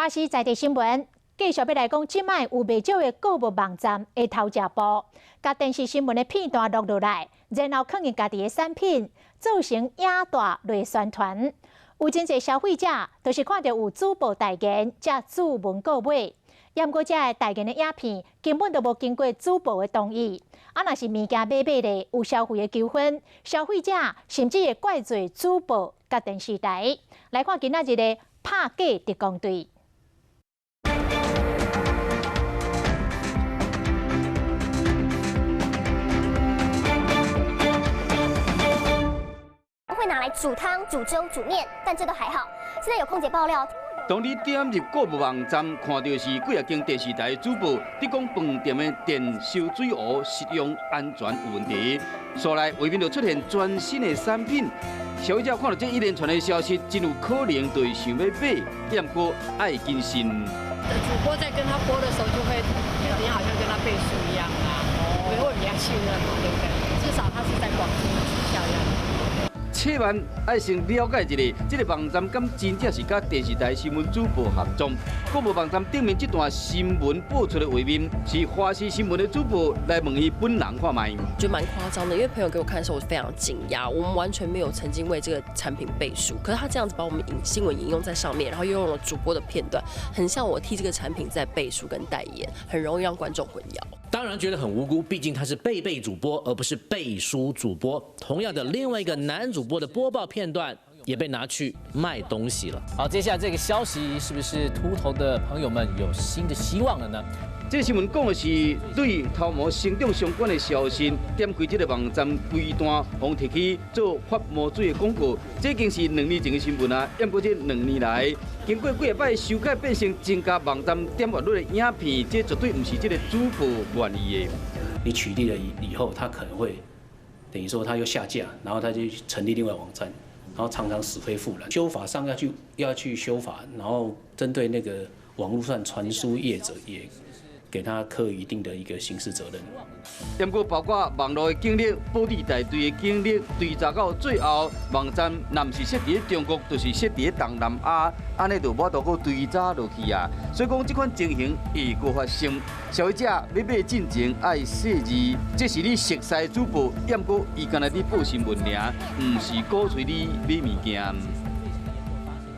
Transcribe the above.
巴西在地新闻，继续要来讲，即卖有袂少的购物网站的头食部，甲电视新闻的片段录落来，然后放入家己的产品，造成野大类宣传。有真侪消费者都是看到有主播代言，才主文购买。不过，这个代言的影片根本都无经过主播的同意。若是物件买咧有消费的纠纷，消费者甚至会怪罪主播甲电视台。来看今仔日的拍假特工队。 会拿来煮汤、煮粥、煮面，但这都还好。现在有空姐爆料，当你点入购物网站，看到是几啊间电视台主播伫讲饭店的电烧水壶使用安全有问题，所来外面就出现全新的产品。消费者看到这一连串的消息，真有可能就是想要买，不过爱谨慎。主播在跟他播的时候，就会你好像跟他背书一样啊，我会比较信任嘛，对不对？至少他是在广播之下呀。 千万爱先了解一下，这个网站敢真正是甲电视台新闻主播合作？购物网站顶面这段新闻播出的画面，是华视新闻的主播来问伊本人看卖。觉得蛮夸张的，因为朋友给我看的时候，我非常惊讶。我们完全没有曾经为这个产品背书，可是他这样子把我们新闻引用在上面，然后又用了主播的片段，很像我替这个产品在背书跟代言，很容易让观众混淆。 当然觉得很无辜，毕竟他是背主播，而不是背书主播。同样的，另外一个男主播的播报片段也被拿去卖东西了。好，接下来这个消息是不是秃头的朋友们有新的希望了呢？这个新闻讲的是对头毛生长相关的消息，点开这个网站规段，互摕去做发毛水的广告。这已经是2年前的新闻啊，不过这2年来，经过几下摆修改，变成增加网站点阅率的影片，这绝对不是这个主播愿意的。你取缔了以后，他可能会等于说他又下架，然后他就成立另外网站，然后常常死灰复燃。修法上要去修法，然后针对那个网络上传输业者也。 给他课一定的一个刑事责任。不过，包括网络的经历、保地大队的经历，追查到最后，网站若不是设伫中国，就是设伫东南亚，安尼就无度去追查落去啊。所以讲，这款情形会搁发生。消费者要买进前爱细字，这是你熟悉主播，不过伊干那伫报新闻尔，唔是鼓吹你买物件。